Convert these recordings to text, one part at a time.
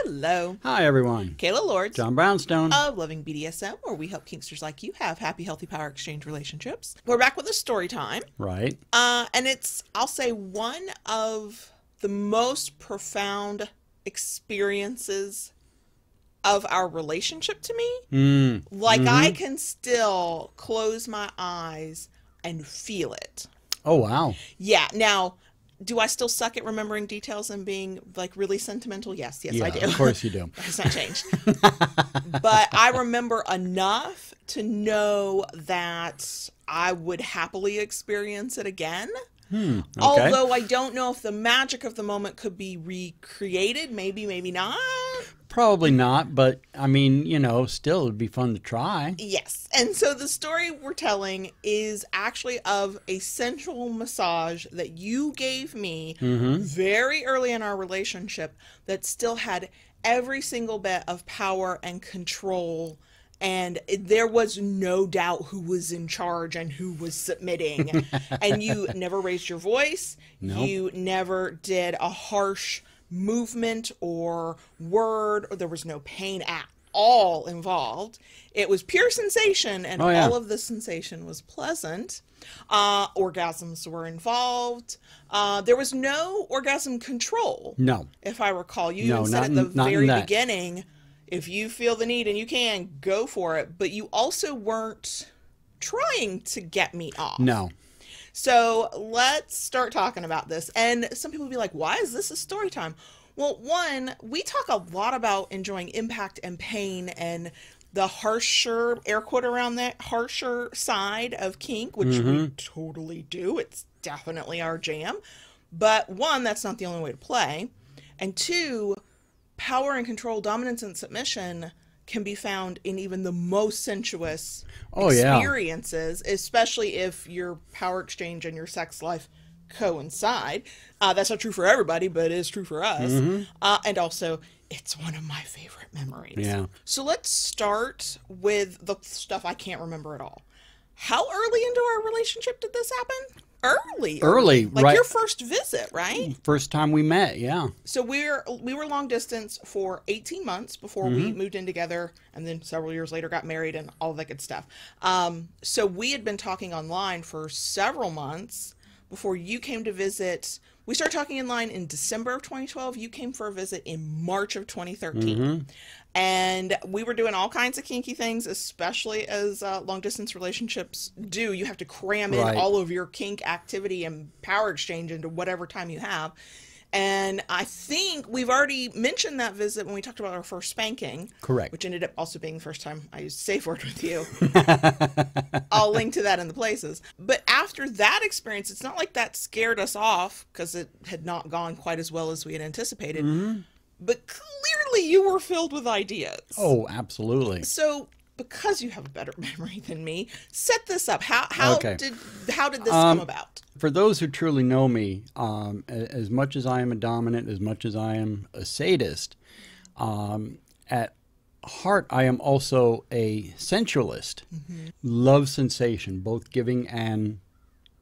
Hello. Hi, everyone. Kayla Lords John Brownstone. of Loving BDSM, where we help kinksters like you have happy, healthy power exchange relationships. We're back with a story time. Right. And it's, I'll say, one of the most profound experiences of our relationship to me. I can still close my eyes and feel it. Oh, wow. Yeah. Now, do I still suck at remembering details and being like really sentimental? Yes, Yeah, I do. of course you do. It's not changed. But I remember enough to know that I would happily experience it again. Okay. Although I don't know if the magic of the moment could be recreated. Maybe, maybe not. Probably not, but I mean, you know, still it'd be fun to try. Yes. And so the story we're telling is actually of a sensual massage that you gave me very early in our relationship that still had every single bit of power and control. And there was no doubt who was in charge and who was submitting. And you never raised your voice. Nope. You never did a harsh movement or word, or there was no pain at all involved. It was pure sensation, and all of the sensation was pleasant. Orgasms were involved. There was no orgasm control. No. If I recall, you even said at the very beginning, if you feel the need and you can, go for it. But you also weren't trying to get me off. No. So let's start talking about this. And some people will be like, why is this a story time? Well, one, we talk a lot about enjoying impact and pain and the harsher, air quote around that, harsher side of kink, which we totally do. It's definitely our jam. But one, that's not the only way to play. And two, power and control, dominance and submission can be found in even the most sensuous experiences, especially if your power exchange and your sex life coincide. That's not true for everybody, but it is true for us. And also, it's one of my favorite memories. Yeah. So let's start with the stuff I can't remember at all. How early into our relationship did this happen? Early, like right. Your first visit, right? First time we met, yeah. So we were long distance for 18 months before we moved in together, and then several years later got married and all that good stuff. So we had been talking online for several months before you came to visit. We started talking online in December of 2012. You came for a visit in March of 2013. And we were doing all kinds of kinky things, especially as long-distance relationships do. You have to cram in all of your kink activity and power exchange into whatever time you have. And I think we've already mentioned that visit when we talked about our first spanking. Correct. Which ended up also being the first time I used safe word with you. I'll link to that in the places. But after that experience, it's not like that scared us off because it had not gone quite as well as we had anticipated. But clearly you were filled with ideas. Oh, absolutely. So because you have a better memory than me, set this up. How did this come about? For those who truly know me, as much as I am a dominant, as much as I am a sadist, at heart I am also a sensualist. Love sensation, both giving and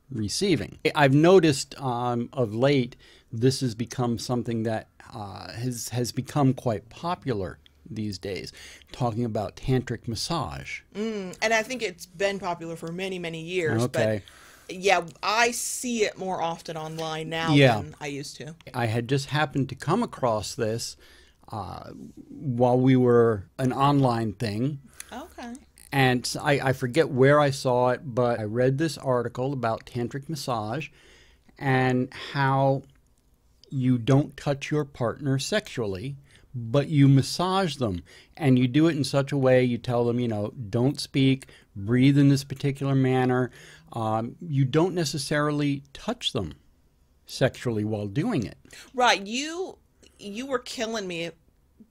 receiving. I've noticed of late this has become something that has become quite popular these days, talking about tantric massage. And I think it's been popular for many, many years. But yeah, I see it more often online now than I used to. I had just happened to come across this while we were an online thing. Okay. And I forget where I saw it, but I read this article about tantric massage and how you don't touch your partner sexually, but you massage them. And you do it in such a way, you tell them, you know, don't speak, breathe in this particular manner. You don't necessarily touch them sexually while doing it. Right. You were killing me,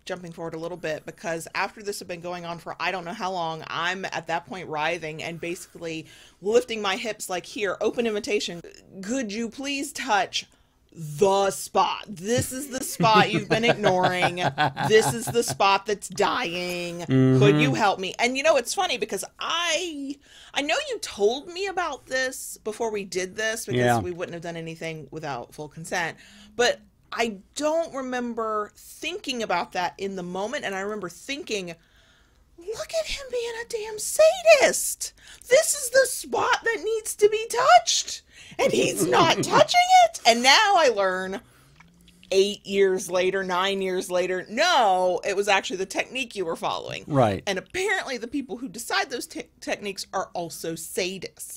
jumping forward a little bit, because after this had been going on for I don't know how long, I'm at that point writhing and basically lifting my hips like, here, open invitation. Could you please touch the spot? This is the spot you've been ignoring. This is the spot that's dying. Could you help me? And you know, it's funny because I know you told me about this before we did this, because we wouldn't have done anything without full consent. But I don't remember thinking about that in the moment. And I remember thinking, look at him being a damn sadist. This is the spot that needs to be touched. And he's not touching it. And now I learn 8 years later, 9 years later, no, it was actually the technique you were following. Right. And apparently the people who decide those techniques are also sadists.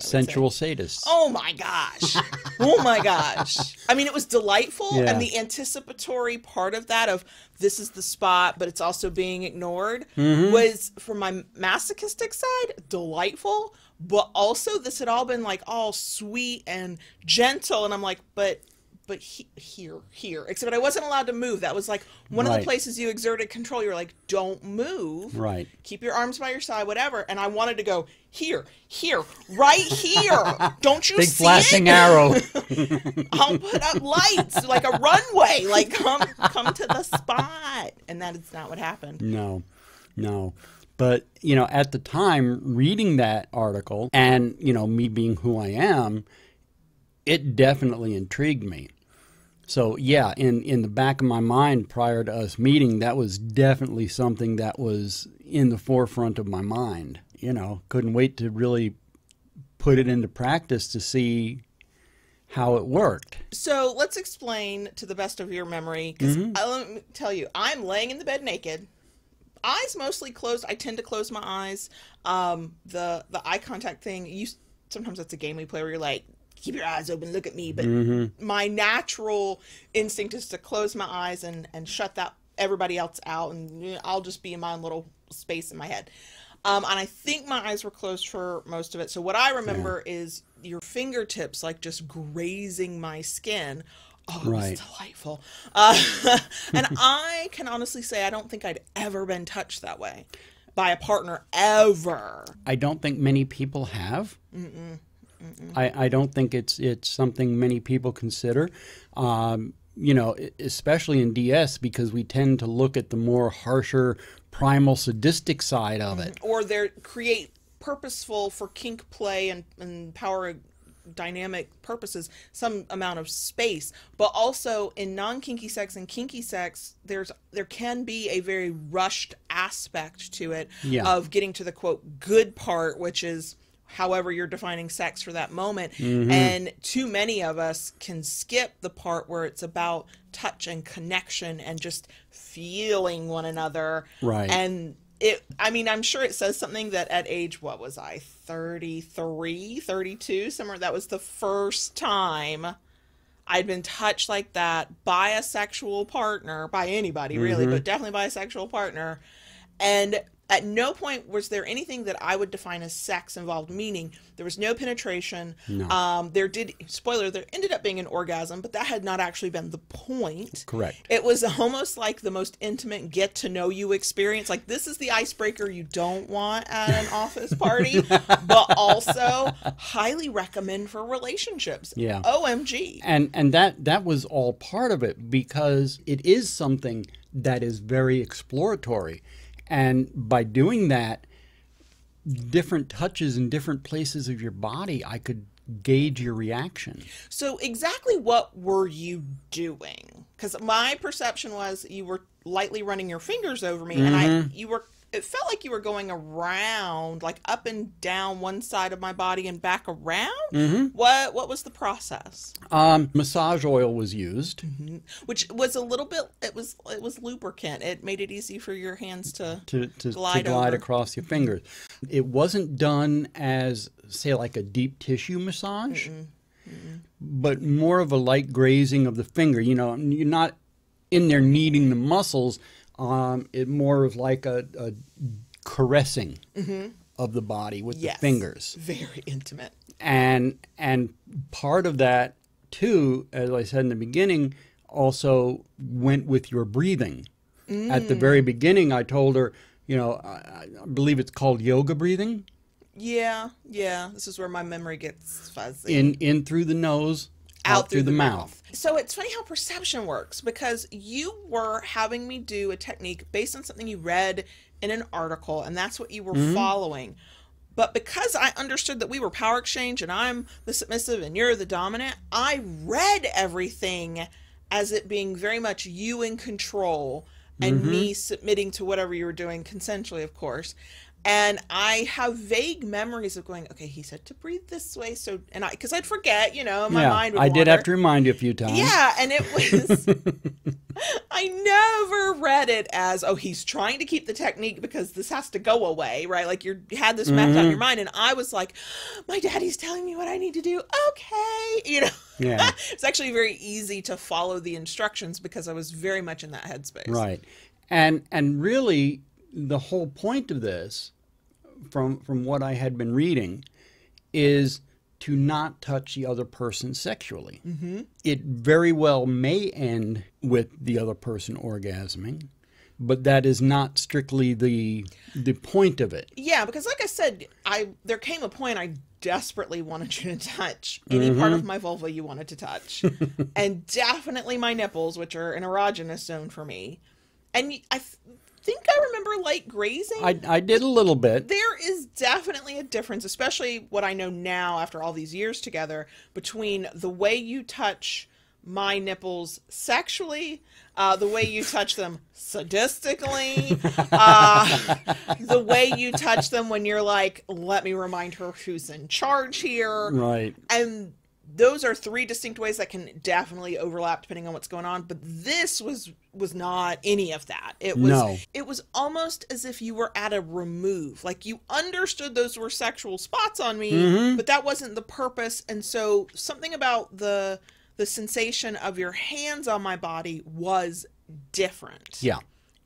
Sensual sadists. Oh my gosh. Oh my gosh. I mean, it was delightful. Yeah. And the anticipatory part of that of this is the spot, but it's also being ignored was, from my masochistic side, delightful. But also this had all been like all sweet and gentle. And I'm like, but here. Except I wasn't allowed to move. That was like one of the places you exerted control. You were like, don't move. Right. Keep your arms by your side, whatever. And I wanted to go here, right here. Don't you Big see flashing it? arrow. I'll put up lights like a runway. Like come to the spot. And that is not what happened. No. But, at the time, reading that article and, me being who I am, it definitely intrigued me. So, yeah, in the back of my mind prior to us meeting, that was definitely something that was in the forefront of my mind. Couldn't wait to really put it into practice to see how it worked. So let's explain to the best of your memory, because let me tell you, I'm laying in the bed naked. Eyes mostly closed. I tend to close my eyes. The eye contact thing, sometimes that's a game we play where you're like, keep your eyes open, look at me. But my natural instinct is to close my eyes and shut that everybody else out, and I'll just be in my own little space in my head. And I think my eyes were closed for most of it. So what I remember is your fingertips like just grazing my skin. Oh, it was delightful. And I can honestly say I don't think I'd ever been touched that way by a partner, ever. I don't think many people have. I don't think it's something many people consider, especially in DS, because we tend to look at the more harsher, primal, sadistic side of it. Or they create purposeful for kink play and power dynamic purposes some amount of space. But also in non-kinky sex and kinky sex, there can be a very rushed aspect to it of getting to the quote good part, which is however you're defining sex for that moment. And too many of us can skip the part where it's about touch and connection and just feeling one another. Right. And I'm sure it says something that at age, what was I, 33, 32, somewhere, that was the first time I'd been touched like that by a sexual partner, by anybody really, but definitely by a sexual partner. And at no point was there anything that I would define as sex involved, meaning there was no penetration. No. There ended up being an orgasm, but that had not actually been the point. Correct. It was almost like the most intimate get to know you experience. Like, this is the icebreaker you don't want at an office party, but also highly recommend for relationships. Yeah. OMG. And that was all part of it, because it is something that is very exploratory. And by doing that, different touches in different places of your body, I could gauge your reaction. So exactly what were you doing? Because my perception was you were lightly running your fingers over me, and it felt like you were going around, like up and down one side of my body and back around. What was the process? Massage oil was used, which was a little bit. It was lubricant. It made it easy for your hands to glide across your fingers. It wasn't done as, say, like a deep tissue massage, but more of a light grazing of the finger. You're not in there kneading the muscles. It more of like a caressing of the body with the fingers. Very intimate. And part of that, too, as I said in the beginning, also went with your breathing. At the very beginning, I told her, I believe it's called yoga breathing. Yeah. This is where my memory gets fuzzy. In through the nose, out through the mouth. So it's funny how perception works, because you were having me do a technique based on something you read in an article, and that's what you were following. But because I understood that we were power exchange and I'm the submissive and you're the dominant, I read everything as it being very much you in control and me submitting to whatever you were doing consensually, of course. And I have vague memories of going, okay, he said to breathe this way. So, and because I'd forget, you know, my mind would I did wander. have to remind you a few times. Yeah, and it was, I never read it as, oh, he's trying to keep the technique because this has to go away, right? Like you had this mapped out in your mind, and I was like, my daddy's telling me what I need to do. Okay, you know. Yeah. It's actually very easy to follow the instructions because I was very much in that headspace. Right. And really the whole point of this, from what I had been reading, is to not touch the other person sexually. It very well may end with the other person orgasming, but that is not strictly the point of it. Yeah, because like I said, there came a point I desperately wanted you to touch any part of my vulva you wanted to touch. And definitely my nipples, which are an erogenous zone for me. And I think I remember light grazing. I did a little bit. There is definitely a difference, especially what I know now after all these years together, between the way you touch my nipples sexually, the way you touch them sadistically, the way you touch them when you're like, let me remind her who's in charge here. Right. And those are three distinct ways that can definitely overlap depending on what's going on. But this was not any of that. It was almost as if you were at a remove. Like you understood those were sexual spots on me, but that wasn't the purpose. And so something about the sensation of your hands on my body was different. Yeah.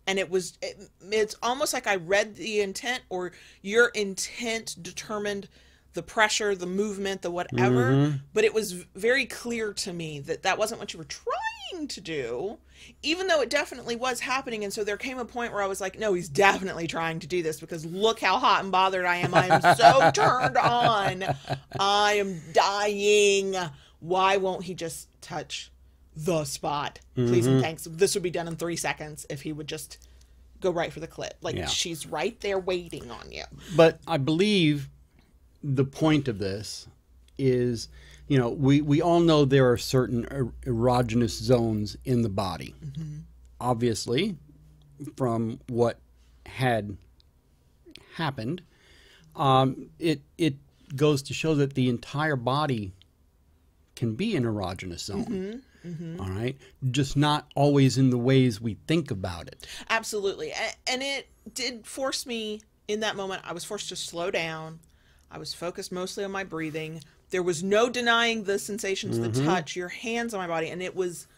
And it's almost like I read the intent, or your intent determined the pressure, the movement, the whatever, but it was very clear to me that that wasn't what you were trying to do, even though it definitely was happening. And so there came a point where I was like, no, he's definitely trying to do this because look how hot and bothered I am. I am so turned on. I am dying. Why won't he just touch the spot? Please and thanks. This would be done in 3 seconds if he would just go right for the clit. Like she's right there waiting on you. But I believe the point of this is, you know, we all know there are certain erogenous zones in the body. Obviously, from what had happened, it goes to show that the entire body can be an erogenous zone. All right, just not always in the ways we think about it. Absolutely. And it did force me in that moment. I was forced to slow down. I was focused mostly on my breathing. There was no denying the sensations, the touch, your hands on my body, and it was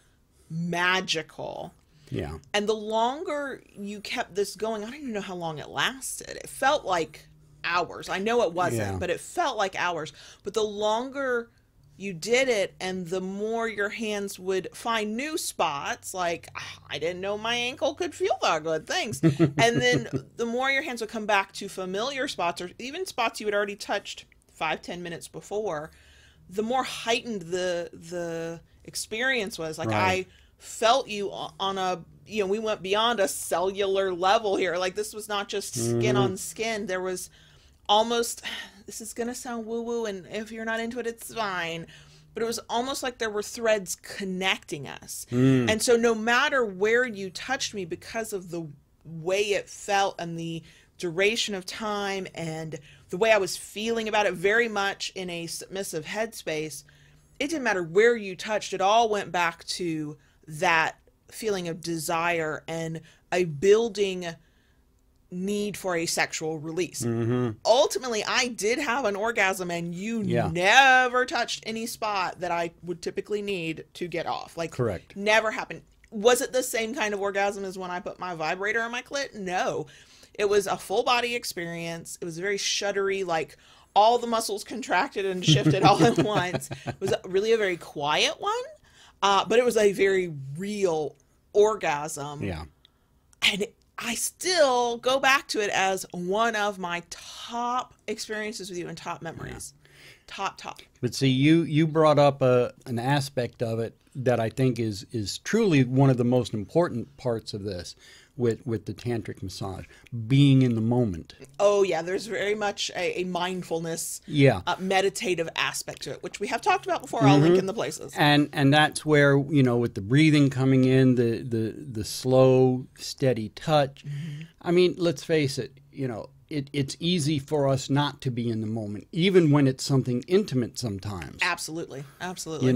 magical. Yeah. And the longer you kept this going, I don't even know how long it lasted. It felt like hours. I know it wasn't, but it felt like hours. But the longer you did it, and the more your hands would find new spots, like, I didn't know my ankle could feel that good, thanks. And then the more your hands would come back to familiar spots, or even spots you had already touched 5-10 minutes before, the more heightened the experience was. Like, I felt you on a, you know, we went beyond a cellular level here. Like, this was not just skin on skin. There was almost, this is going to sound woo-woo, and if you're not into it, it's fine, but it was almost like there were threads connecting us. And so no matter where you touched me, because of the way it felt and the duration of time and the way I was feeling about it, very much in a submissive headspace, it didn't matter where you touched. It all went back to that feeling of desire and a building need for a sexual release. Ultimately, I did have an orgasm, and you never touched any spot that I would typically need to get off. Like, correct. Never happened. Was it the same kind of orgasm as when I put my vibrator on my clit? No. It was a full body experience. It was very shuddery, like all the muscles contracted and shifted all at once. It was really a very quiet one, but it was a very real orgasm. Yeah. And I still go back to it as one of my top experiences with you and top memories. Top. But see, you brought up an aspect of it that I think is truly one of the most important parts of this, with the tantric massage, being in the moment. Oh yeah, there's very much a mindfulness, Yeah. meditative aspect to it, which we have talked about before. I'll link in the places. And that's where, with the breathing coming in, the slow, steady touch. I mean, let's face it, it's easy for us not to be in the moment, even when it's something intimate sometimes. Absolutely. Absolutely.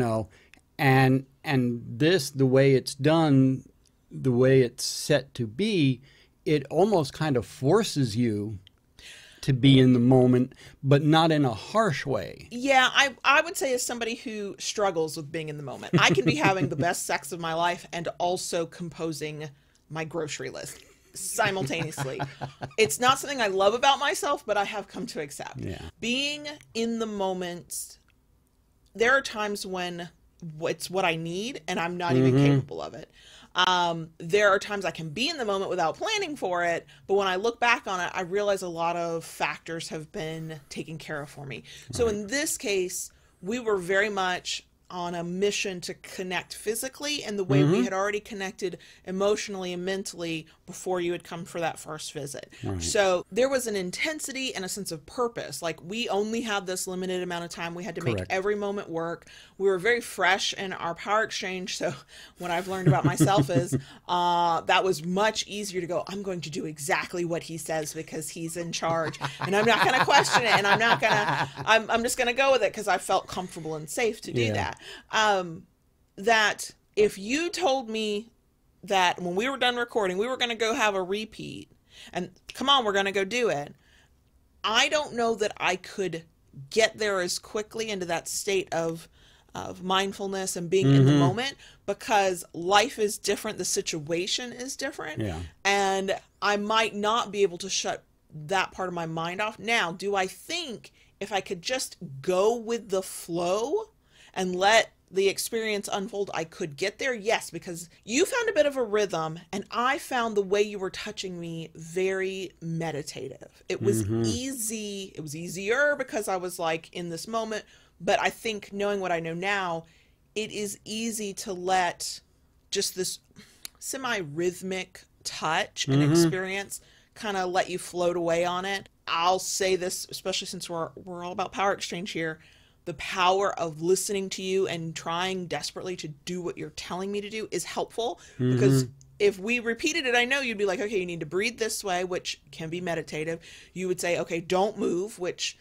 And this, the way it's done, the way it's set to be, it almost kind of forces you to be in the moment, but not in a harsh way. Yeah, I would say, as somebody who struggles with being in the moment, I can be having the best sex of my life and also composing my grocery list simultaneously. It's not something I love about myself, but I have come to accept. Yeah. Being in the moment, there are times when it's what I need and I'm not even capable of it. There are times I can be in the moment without planning for it, but when I look back on it, I realize a lot of factors have been taken care of for me. So in this case, we were very much on a mission to connect physically in the way we had already connected emotionally and mentally before you had come for that first visit. Right. So there was an intensity and a sense of purpose. Like, we only had this limited amount of time. We had to make Correct. every moment work. We were very fresh in our power exchange. So what I've learned about myself is that was much easier to go, I'm going to do exactly what he says because he's in charge, and I'm not going to question it. And I'm just going to go with it because I felt comfortable and safe to do that. That if you told me that when we were done recording, we were going to go have a repeat and come on, we're going to go do it, I don't know that I could get there as quickly into that state of mindfulness and being in the moment, because life is different. The situation is different. Yeah. And I might not be able to shut that part of my mind off. Now, do I think if I could just go with the flow and let the experience unfold, I could get there? Yes, because you found a bit of a rhythm, and I found the way you were touching me very meditative. It was easy. It was easier because I was like in this moment. But I think, knowing what I know now, it is easy to let just this semi-rhythmic touch and experience kind of let you float away on it. I'll say this, especially since we're all about power exchange here. The power of listening to you and trying desperately to do what you're telling me to do is helpful, because if we repeated it, I know you'd be like, okay, you need to breathe this way, which can be meditative. You would say, okay, don't move, which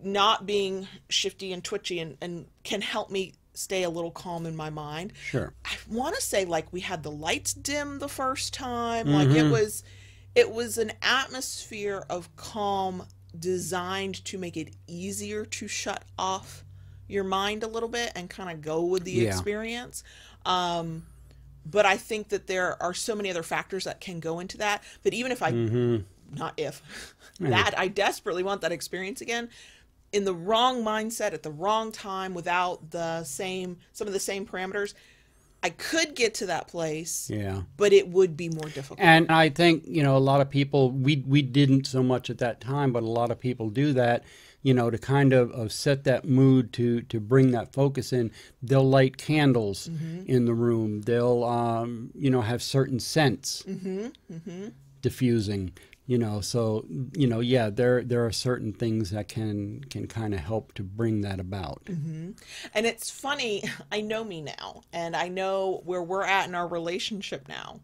not being shifty and twitchy and can help me stay a little calm in my mind. Sure. I want to say, like, we had the lights dim the first time. Like, it was an atmosphere of calm designed to make it easier to shut off your mind a little bit and kind of go with the experience. But I think that there are so many other factors that can go into that even if I, not if, that I desperately want that experience again, in the wrong mindset at the wrong time without some of the same parameters, I could get to that place, but it would be more difficult. And I think, a lot of people, we didn't so much at that time, but a lot of people do that, to kind of set that mood, to bring that focus in. They'll light candles in the room. They'll, have certain scents diffusing. So, there are certain things that can kind of help to bring that about. And it's funny, I know me now, and I know where we're at in our relationship now.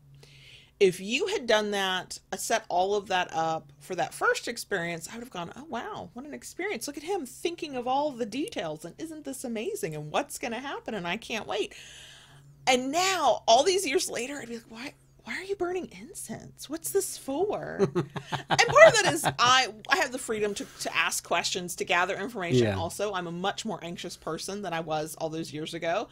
If you had done that, set all of that up for that first experience, I would have gone, oh, wow, what an experience. Look at him thinking of all of the details, and isn't this amazing, and what's going to happen, and I can't wait. And now, all these years later, I'd be like, why are you burning incense? What's this for? And part of that is I have the freedom to ask questions, to gather information. Also, I'm a much more anxious person than I was all those years ago.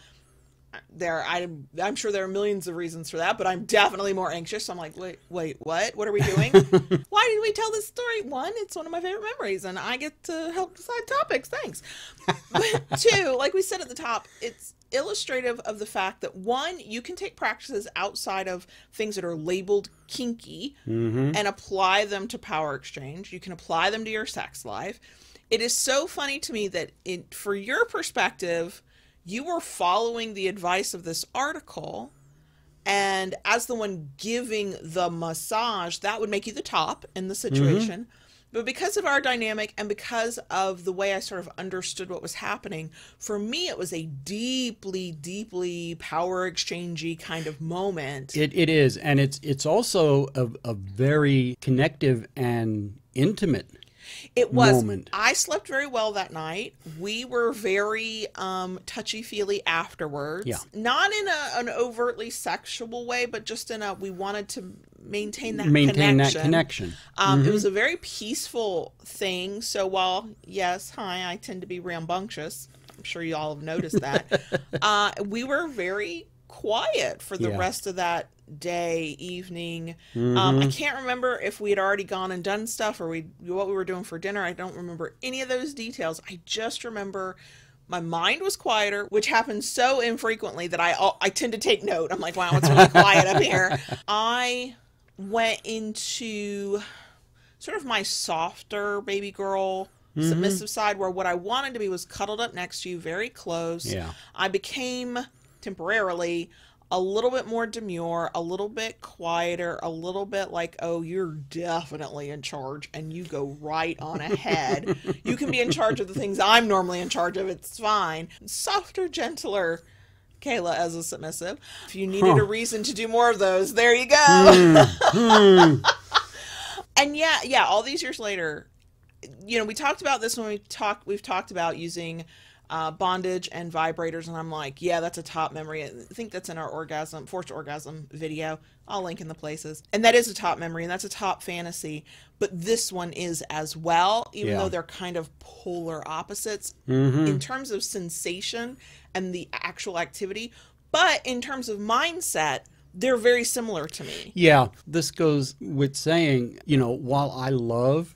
I'm sure there are millions of reasons for that, but I'm definitely more anxious. So I'm like, wait, what? What are we doing? Why did we tell this story? One, it's one of my favorite memories, and I get to help decide topics. Thanks. But two, like we said at the top, it's illustrative of the fact that, one, you can take practices outside of things that are labeled kinky and apply them to power exchange. You can apply them to your sex life. It is so funny to me that for your perspective, you were following the advice of this article, And as the one giving the massage, that would make you the top in the situation. But because of our dynamic and because of the way I sort of understood what was happening, for me, it was a deeply, deeply power exchangey kind of moment. It is. And it's also a very connective and intimate It was. moment. I slept very well that night. We were very touchy-feely afterwards. Yeah. Not in an overtly sexual way, but just in a, we wanted to maintain that connection. It was a very peaceful thing. So while, yes, hi, I tend to be rambunctious. I'm sure you all have noticed that. We were very quiet for the Yeah. rest of that day, evening. I can't remember if we had already gone and done stuff or what we were doing for dinner. I don't remember any of those details. I just remember my mind was quieter, which happens so infrequently that I tend to take note. I'm like, wow, it's really quiet up here. I went into sort of my softer baby girl submissive side, where what I wanted to be was cuddled up next to you, very close. Yeah. I became temporarily a little bit more demure, a little bit quieter, a little bit like, oh, you're definitely in charge and you go right on ahead. You can be in charge of the things I'm normally in charge of. It's fine. Softer, gentler Kayla as a submissive. If you needed a reason to do more of those, there you go. And yeah, all these years later, you know, we talked about this when we've talked about using bondage and vibrators, and I'm like, yeah, that's a top memory. I think that's in our forced orgasm video. I'll link in the places. And that is a top memory, and that's a top fantasy. But this one is as well, even though they're kind of polar opposites in terms of sensation and the actual activity. But in terms of mindset, they're very similar to me. Yeah, this goes with saying, you know, while I love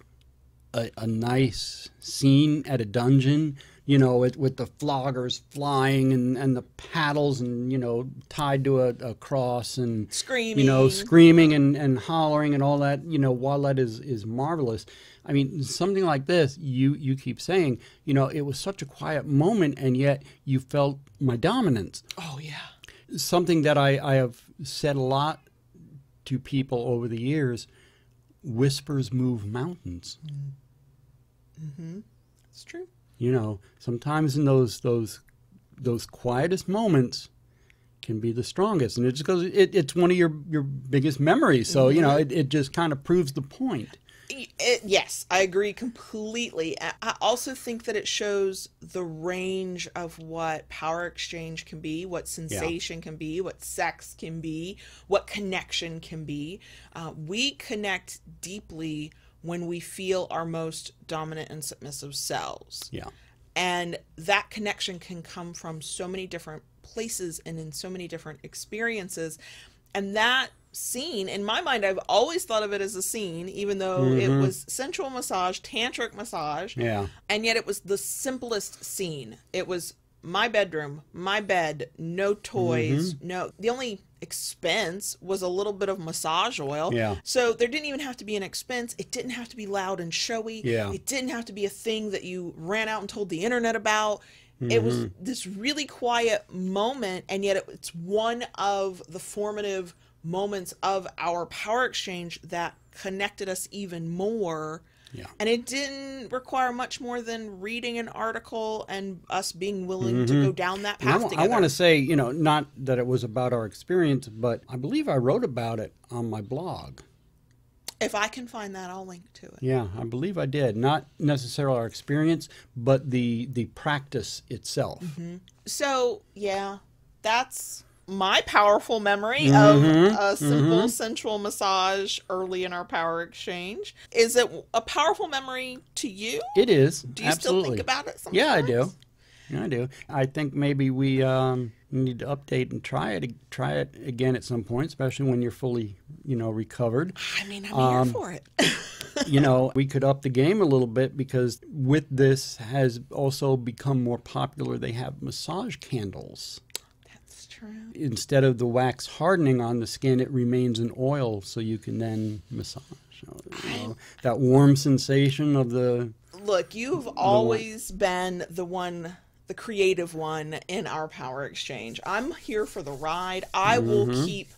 a nice scene at a dungeon, you know, with the floggers flying and the paddles and, you know, tied to a cross and Screaming. you know, screaming and hollering and all that, you know, while that is marvelous. I mean, something like this, you keep saying, you know, it was such a quiet moment and yet you felt my dominance. Oh, yeah. Something that I have said a lot to people over the years, whispers move mountains. It's true. You know, sometimes in those quietest moments can be the strongest, and it's because it's one of your biggest memories. So you know, it just kind of proves the point. Yes, I agree completely. I also think that it shows the range of what power exchange can be, what sensation can be, what sex can be, what connection can be. We connect deeply when we feel our most dominant and submissive selves. Yeah. And that connection can come from so many different places and in so many different experiences. And that scene, in my mind, I've always thought of it as a scene, even though it was sensual massage, tantric massage. Yeah. And yet it was the simplest scene. It was my bedroom, my bed, no toys, the only expense was a little bit of massage oil. Yeah. So there didn't even have to be an expense. It didn't have to be loud and showy. Yeah. It didn't have to be a thing that you ran out and told the internet about. It was this really quiet moment, and yet it's one of the formative moments of our power exchange that connected us even more. Yeah. And it didn't require much more than reading an article and us being willing to go down that path together. I want to say, you know, not that it was about our experience, but I believe I wrote about it on my blog. If I can find that, I'll link to it. Yeah, I believe I did. Not necessarily our experience, but the practice itself. So, yeah, that's my powerful memory of a simple sensual massage early in our power exchange. Is it a powerful memory to you? It is. Do you absolutely. still think about it sometimes? Yeah, I do. Yeah, I do. I think maybe we need to update and try it again at some point, especially when you're fully, you know, recovered. I mean, I'm here for it. You know, we could up the game a little bit because with this has also become more popular. They have massage candles. That's true. Instead of the wax hardening on the skin, it remains in oil, so you can then massage. You know, that warm sensation of the... Look, you've always been the creative one in our power exchange. I'm here for the ride. I will keep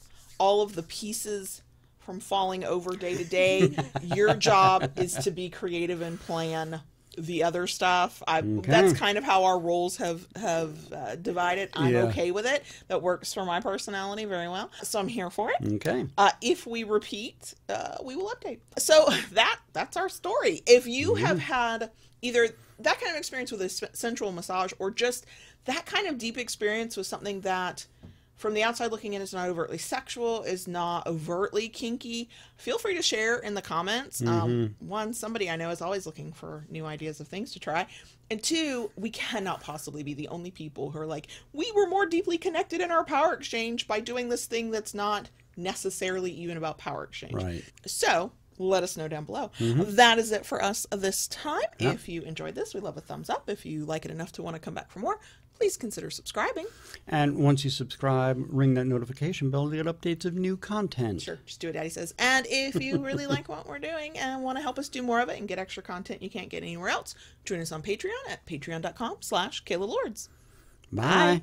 all of the pieces from falling over day to day. Your job is to be creative and plan the other stuff. That's kind of how our roles have divided. I'm okay with it. That works for my personality very well, so I'm here for it. Okay. If we repeat, we will update. So that's our story. If you have had either that kind of experience with a sensual massage, or just that kind of deep experience with something that from the outside looking in is not overtly sexual, is not overtly kinky, feel free to share in the comments. One, somebody I know is always looking for new ideas of things to try. And two, we cannot possibly be the only people who are like, we were more deeply connected in our power exchange by doing this thing that's not necessarily even about power exchange. Right. So let us know down below. That is it for us this time. If you enjoyed this, we love a thumbs up. If you like it enough to want to come back for more, please consider subscribing. And once you subscribe, ring that notification bell to get updates of new content. Sure, just do what Daddy says. And if you really like what we're doing and want to help us do more of it and get extra content you can't get anywhere else, join us on Patreon at patreon.com/KaylaLords. Bye.